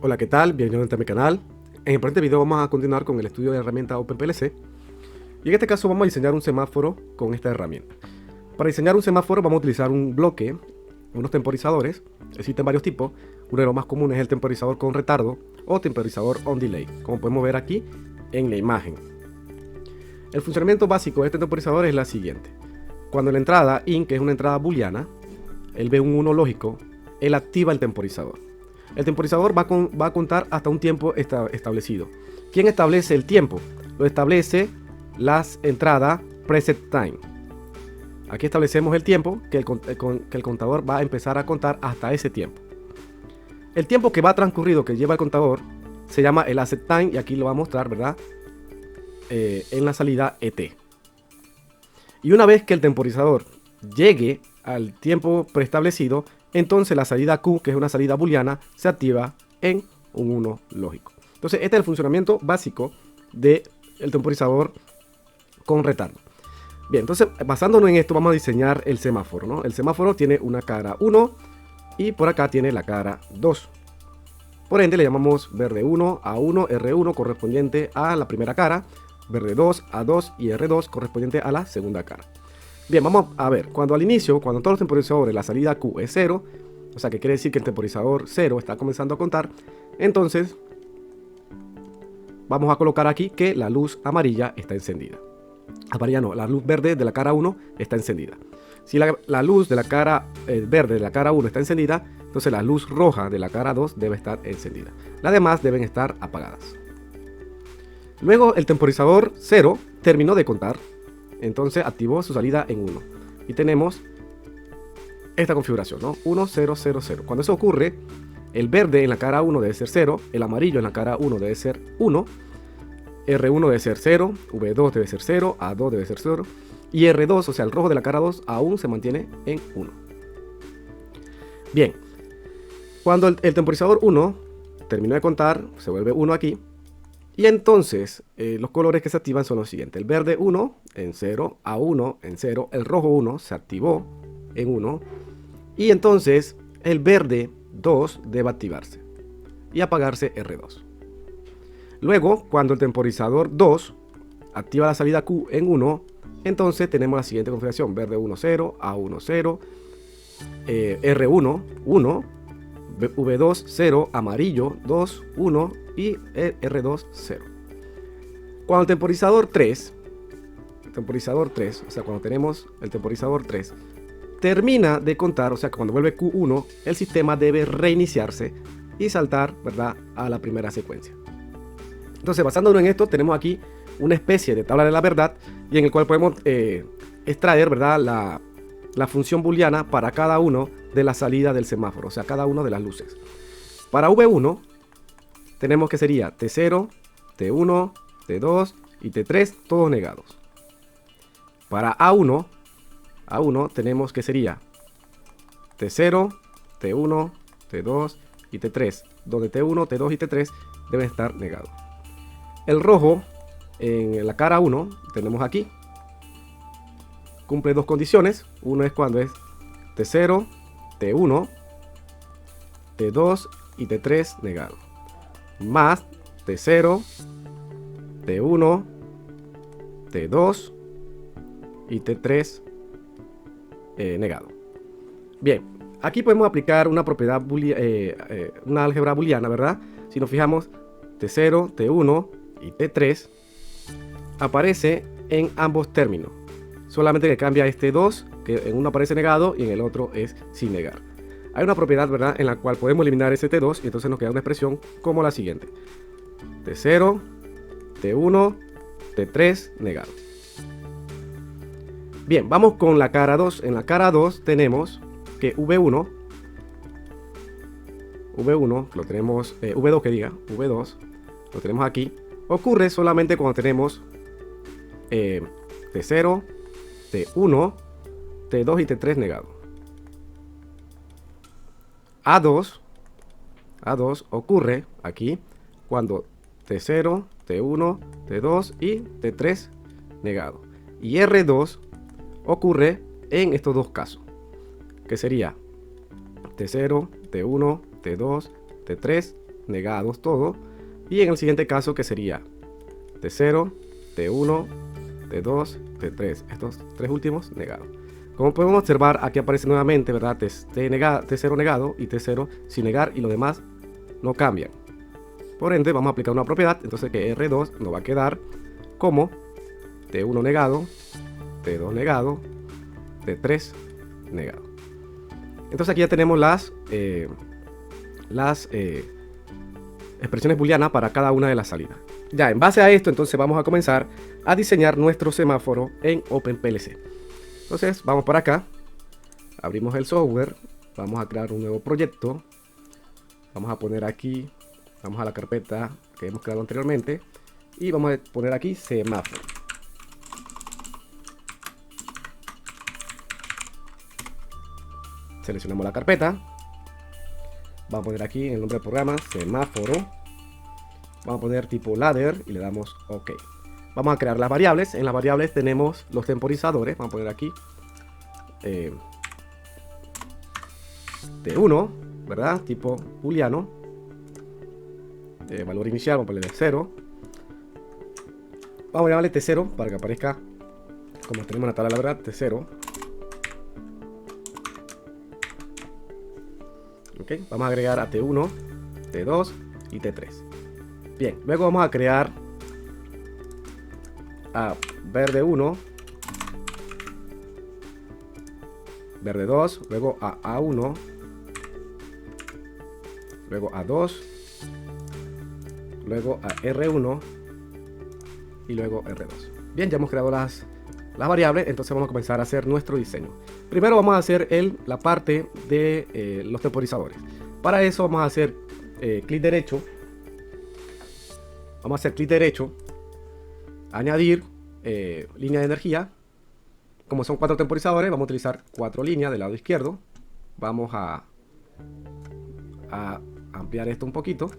Hola, ¿qué tal? Bienvenido a mi canal. En el presente video vamos a continuar con el estudio de la herramienta OpenPLC. Y en este caso vamos a diseñar un semáforo con esta herramienta. Para diseñar un semáforo vamos a utilizar un bloque, unos temporizadores. Existen varios tipos. Uno de los más comunes es el temporizador con retardo o temporizador on delay, como podemos ver aquí en la imagen. El funcionamiento básico de este temporizador es la siguiente. Cuando la entrada IN, que es una entrada booleana, él ve un 1 lógico, él activa el temporizador. El temporizador va a contar hasta un tiempo establecido. ¿Quién establece el tiempo? Lo establece las entradas preset time. Aquí establecemos el tiempo que el contador va a empezar a contar hasta ese tiempo. El tiempo que va transcurrido que lleva el contador se llama el asset time y aquí lo va a mostrar, ¿verdad? En la salida ET. Y una vez que el temporizador llegue al tiempo preestablecido, entonces la salida Q, que es una salida booleana, se activa en un 1 lógico. Entonces este es el funcionamiento básico del temporizador con retardo. Bien, entonces basándonos en esto vamos a diseñar el semáforo, ¿no? El semáforo tiene una cara 1 y por acá tiene la cara 2. Por ende le llamamos verde 1 a 1 R1 correspondiente a la primera cara, verde 2 a 2 y R2 correspondiente a la segunda cara. Bien, vamos a ver, cuando al inicio, cuando todos los temporizadores, la salida Q es 0, o sea que quiere decir que el temporizador 0 está comenzando a contar, entonces vamos a colocar aquí que la luz amarilla está encendida. Amarilla no, la luz verde de la cara 1 está encendida. Si la luz de la cara verde de la cara 1 está encendida, entonces la luz roja de la cara 2 debe estar encendida. Las demás deben estar apagadas. Luego el temporizador 0 terminó de contar. Entonces activó su salida en 1. Y tenemos esta configuración, ¿no? 1, 0, 0, 0. Cuando eso ocurre, el verde en la cara 1 debe ser 0, el amarillo en la cara 1 debe ser 1, R1 debe ser 0, V2 debe ser 0, A2 debe ser 0, y R2, o sea, el rojo de la cara 2, aún se mantiene en 1. Bien, cuando el temporizador 1 terminó de contar, se vuelve 1 aquí. Y entonces los colores que se activan son los siguientes. El verde 1 en 0, A1 en 0, el rojo 1 se activó en 1. Y entonces el verde 2 debe activarse y apagarse R2. Luego, cuando el temporizador 2 activa la salida Q en 1, entonces tenemos la siguiente configuración. Verde 1, 0, A1, 0, R1, 1, V2, 0, amarillo 2, 1 y R2, 0. Cuando el temporizador 3, o sea, cuando tenemos el temporizador 3, termina de contar, o sea, cuando vuelve Q1, el sistema debe reiniciarse y saltar, ¿verdad?, a la primera secuencia. Entonces, basándonos en esto, tenemos aquí una especie de tabla de la verdad y en el cual podemos extraer, ¿verdad?, la función booleana para cada uno de la salida del semáforo, o sea, cada una de las luces. Para V1 tenemos que sería T0, T1, T2 y T3, todos negados. Para A1 tenemos que sería T0, T1, T2 y T3, donde T1, T2 y T3 deben estar negados. El rojo en la cara 1 tenemos aquí, cumple dos condiciones. Uno es cuando es T0, T1, T2 y T3 negado, más T0, T1, T2 y T3 negado. Bien, aquí podemos aplicar una propiedad una álgebra booleana, ¿verdad? Si nos fijamos, T0, T1 y T3 aparece en ambos términos, solamente que cambia este 2, que en uno aparece negado y en el otro es sin negar. Hay una propiedad, ¿verdad?, en la cual podemos eliminar ese T2 y entonces nos queda una expresión como la siguiente: T0, T1, T3 negado. Bien, vamos con la cara 2. En la cara 2 tenemos que V1 lo tenemos, V2 que diga, V2 lo tenemos aquí. Ocurre solamente cuando tenemos T0, T1, T2 y T3 negado. A2 ocurre aquí cuando T0, T1, T2 y T3 negado. Y R2 ocurre en estos dos casos, que sería T0, T1, T2, T3 negados todo. Y en el siguiente caso, que sería T0, T1, T2, T3. Estos tres últimos negados. Como podemos observar, aquí aparece nuevamente, ¿verdad? T0 negado y T0 sin negar, y los demás no cambian. Por ende, vamos a aplicar una propiedad. Entonces que R2 nos va a quedar como T1 negado, T2 negado, T3 negado. Entonces aquí ya tenemos las expresiones booleanas para cada una de las salidas. Ya en base a esto, entonces vamos a comenzar a diseñar nuestro semáforo en OpenPLC. Entonces vamos para acá, abrimos el software, vamos a crear un nuevo proyecto, vamos a poner aquí, vamos a la carpeta que hemos creado anteriormente y vamos a poner aquí semáforo. Seleccionamos la carpeta, vamos a poner aquí el nombre del programa, semáforo, vamos a poner tipo ladder y le damos OK. Vamos a crear las variables. En las variables tenemos los temporizadores. Vamos a poner aquí T1, ¿verdad? Tipo booleano. Valor inicial, vamos a ponerle 0. Vamos a llamarle T0 para que aparezca como tenemos en la tabla, la verdad, T0. Okay. Vamos a agregar a T1, T2 y T3. Bien, luego vamos a crear a verde 1, verde 2, luego a A1, luego a 2, luego a R1 y luego R2. Bien, ya hemos creado las variables, entonces vamos a comenzar a hacer nuestro diseño. Primero vamos a hacer la parte de los temporizadores. Para eso vamos a hacer clic derecho. Vamos a hacer clic derecho, añadir línea de energía. Como son 4 temporizadores, vamos a utilizar 4 líneas del lado izquierdo. Vamos a ampliar esto un poquito.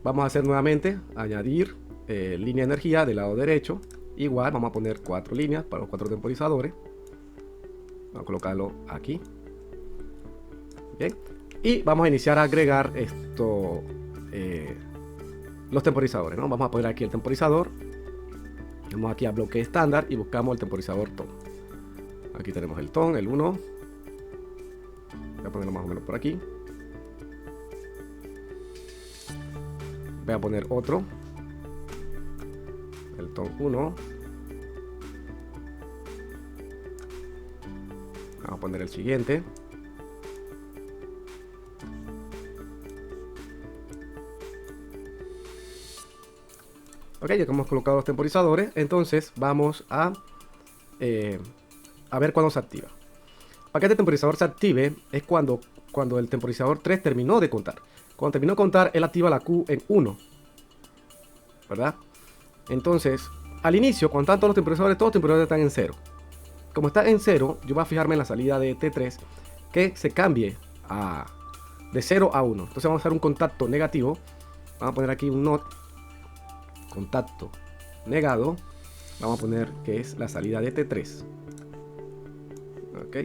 Vamos a hacer nuevamente añadir línea de energía del lado derecho. Igual vamos a poner 4 líneas para los 4 temporizadores. Vamos a colocarlo aquí. Bien. Y vamos a iniciar a agregar los temporizadores, ¿no? Vamos a poner aquí el temporizador. Vamos aquí a bloque estándar y buscamos el temporizador TON. Aquí tenemos el TON, el 1. Voy a ponerlo más o menos por aquí. Voy a poner otro. El TON 1. Vamos a poner el siguiente. Ok, ya que hemos colocado los temporizadores, entonces vamos a ver cuándo se activa. Para que este temporizador se active es cuando el temporizador 3 terminó de contar. Cuando terminó de contar, él activa la Q en 1, ¿verdad? Entonces, al inicio, cuando están todos los temporizadores están en 0. Como está en 0, yo voy a fijarme en la salida de T3 que se cambie de 0 a 1. Entonces vamos a hacer un contacto negativo. Vamos a poner aquí un not. Contacto negado. Vamos a poner que es la salida de T3. Ok,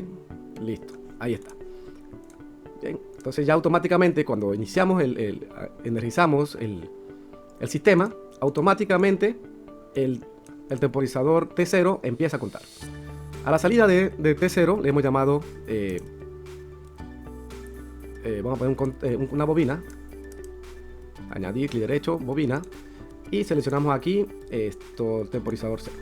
listo, ahí está. Bien, entonces ya automáticamente cuando iniciamos energizamos el sistema, automáticamente el temporizador T0 empieza a contar. A la salida de T0 le hemos llamado vamos a poner una bobina. Añadir clic derecho, bobina. Y seleccionamos aquí el temporizador 0.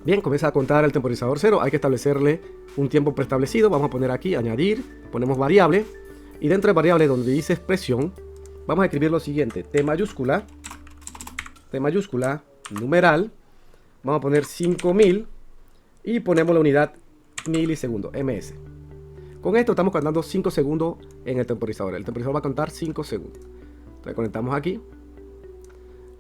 Bien, comienza a contar el temporizador 0. Hay que establecerle un tiempo preestablecido. Vamos a poner aquí, añadir, ponemos variable. Y dentro de variable donde dice expresión, vamos a escribir lo siguiente. T mayúscula, numeral. Vamos a poner 5000 y ponemos la unidad milisegundos, ms. Con esto estamos contando 5 segundos en el temporizador. El temporizador va a contar 5 segundos. Entonces conectamos aquí.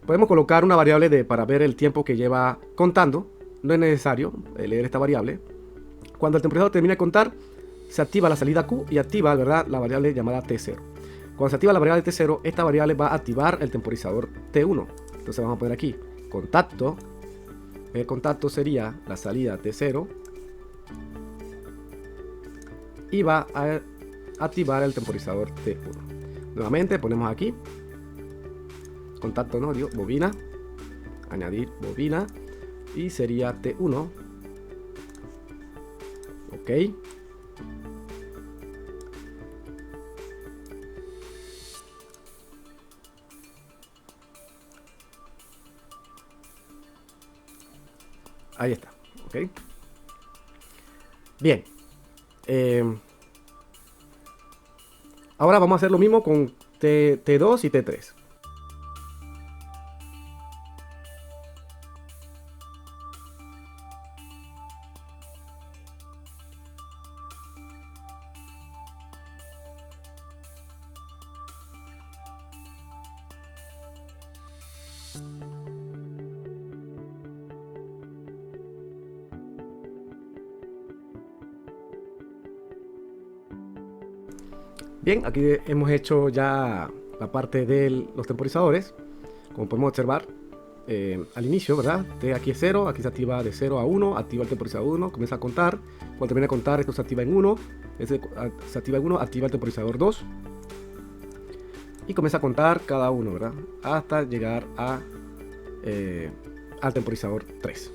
Podemos colocar una variable para ver el tiempo que lleva contando. No es necesario leer esta variable. Cuando el temporizador termine de contar, se activa la salida Q y activa, ¿verdad?, la variable llamada T0. Cuando se activa la variable T0, esta variable va a activar el temporizador T1. Entonces vamos a poner aquí contacto. El contacto sería la salida T0 y va a activar el temporizador T1. Nuevamente ponemos aquí contacto, no digo bobina, añadir bobina y sería T1. Ok. Ahí está. Ok. Bien. Ahora vamos a hacer lo mismo con T2 y T3. Bien, aquí hemos hecho ya la parte de los temporizadores. Como podemos observar al inicio, ¿verdad? T aquí es 0, aquí se activa de 0 a 1, activa el temporizador 1, comienza a contar. Cuando termina de contar, esto se activa en 1, se activa en 1, activa el temporizador 2 y comienza a contar cada uno, ¿verdad? Hasta llegar al temporizador 3.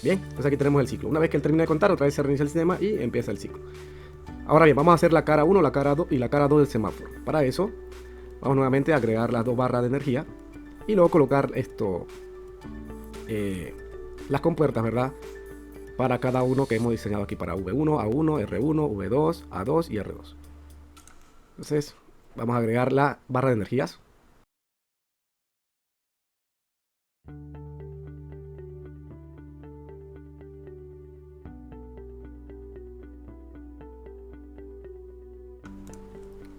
Bien, entonces aquí tenemos el ciclo. Una vez que él termina de contar, otra vez se reinicia el sistema y empieza el ciclo. Ahora bien, vamos a hacer la cara 1, la cara 2 y la cara 2 del semáforo. Para eso, vamos nuevamente a agregar las dos barras de energía y luego colocar esto, las compuertas, ¿verdad? Para cada uno que hemos diseñado aquí para V1, A1, R1, V2, A2 y R2. Entonces, vamos a agregar la barra de energías.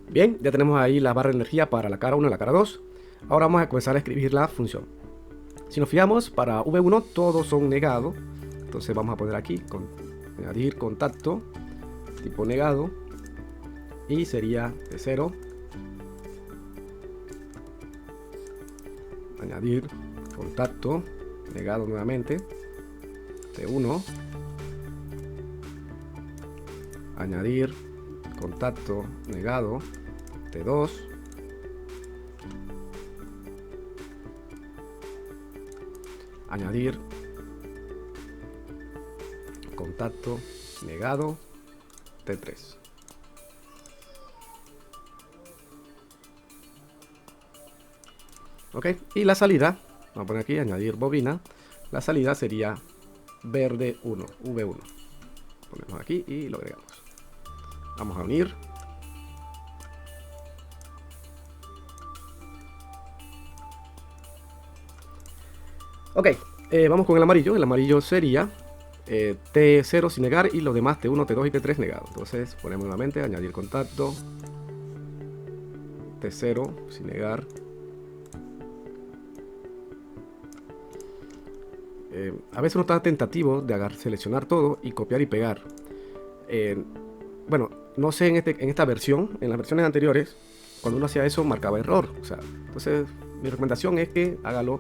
Bien, ya tenemos ahí la barra de energía para la cara 1 y la cara 2. Ahora vamos a comenzar a escribir la función. Si nos fijamos, para V1 todos son negados. Entonces vamos a poner aquí, añadir contacto, tipo negado. Y sería de 0. Añadir contacto, negado nuevamente. T1. Añadir contacto, negado. T2. Añadir contacto, negado, T3. Ok, y la salida, vamos a poner aquí, añadir bobina. La salida sería verde 1, V1. Ponemos aquí y lo agregamos. Vamos a unir. Ok, vamos con el amarillo. El amarillo sería T0 sin negar y los demás T1, T2 y T3 negado. Entonces ponemos nuevamente añadir contacto, T0 sin negar. A veces uno está tentativo de seleccionar todo y copiar y pegar. Bueno, no sé en esta versión, en las versiones anteriores, cuando uno hacía eso marcaba error. O sea, entonces mi recomendación es que hágalo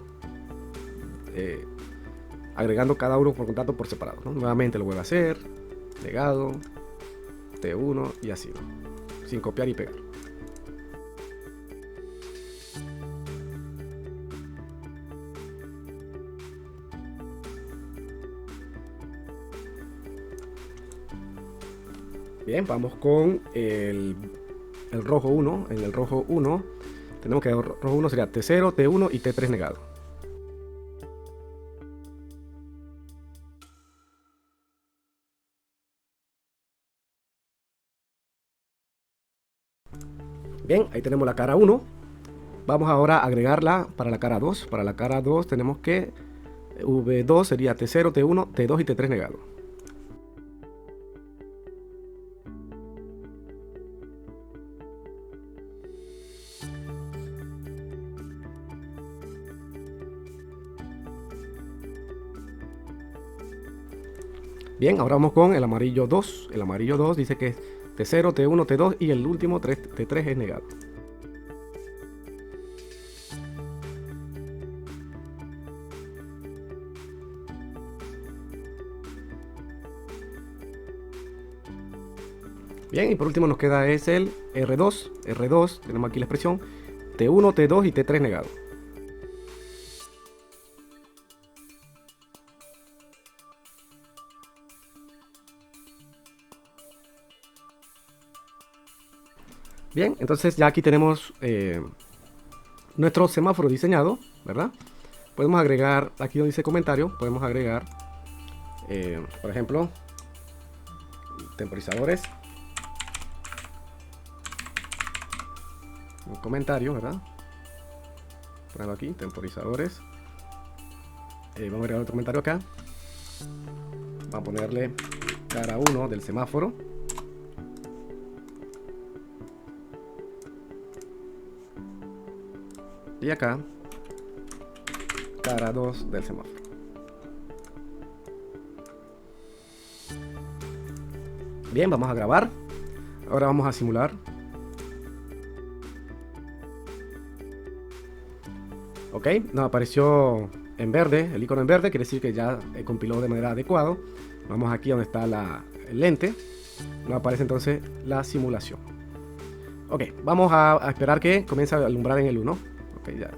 agregando cada uno por contacto por separado, ¿no? Nuevamente lo vuelve a hacer, negado, T1 y así, ¿no? Sin copiar y pegar. Bien, vamos con el rojo 1. En el rojo 1 tenemos que el rojo 1 sería T0, T1 y T3 negado. Bien, ahí tenemos la cara 1. Vamos ahora a agregarla para la cara 2. Para la cara 2 tenemos que V2 sería T0, T1, T2 y T3 negado. Bien, ahora vamos con el amarillo 2. El amarillo 2 dice que es T0, T1, T2 y el último T3 es negado. Bien, y por último nos queda es el R2. R2, tenemos aquí la expresión T1, T2 y T3 negado. Bien, entonces ya aquí tenemos nuestro semáforo diseñado, ¿verdad? Podemos agregar, aquí donde dice comentario, podemos agregar, por ejemplo, temporizadores. Un comentario, ¿verdad? Ponerlo aquí, temporizadores. Vamos a agregar otro comentario acá. Vamos a ponerle cara 1 del semáforo. Y acá, cara 2 del semáforo. Bien, vamos a grabar. Ahora vamos a simular. Ok, nos apareció en verde, el icono en verde, quiere decir que ya compiló de manera adecuada. Vamos aquí donde está el lente. Nos aparece entonces la simulación. Ok, vamos a esperar que comience a alumbrar en el 1. Ok, ya.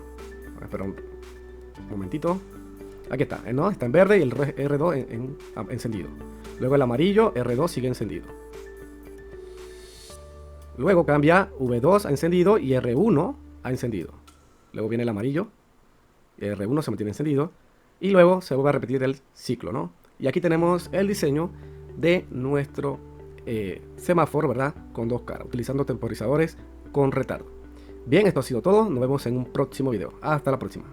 Vamos a esperar un momentito. Aquí está, ¿no? Está en verde y el R2 encendido. Luego el amarillo, R2 sigue encendido. Luego cambia V2 a encendido y R1 a encendido. Luego viene el amarillo, R1 se mantiene encendido. Y luego se vuelve a repetir el ciclo, ¿no? Y aquí tenemos el diseño de nuestro semáforo, ¿verdad? Con dos caras, utilizando temporizadores con retardo. Bien, esto ha sido todo. Nos vemos en un próximo video. Hasta la próxima.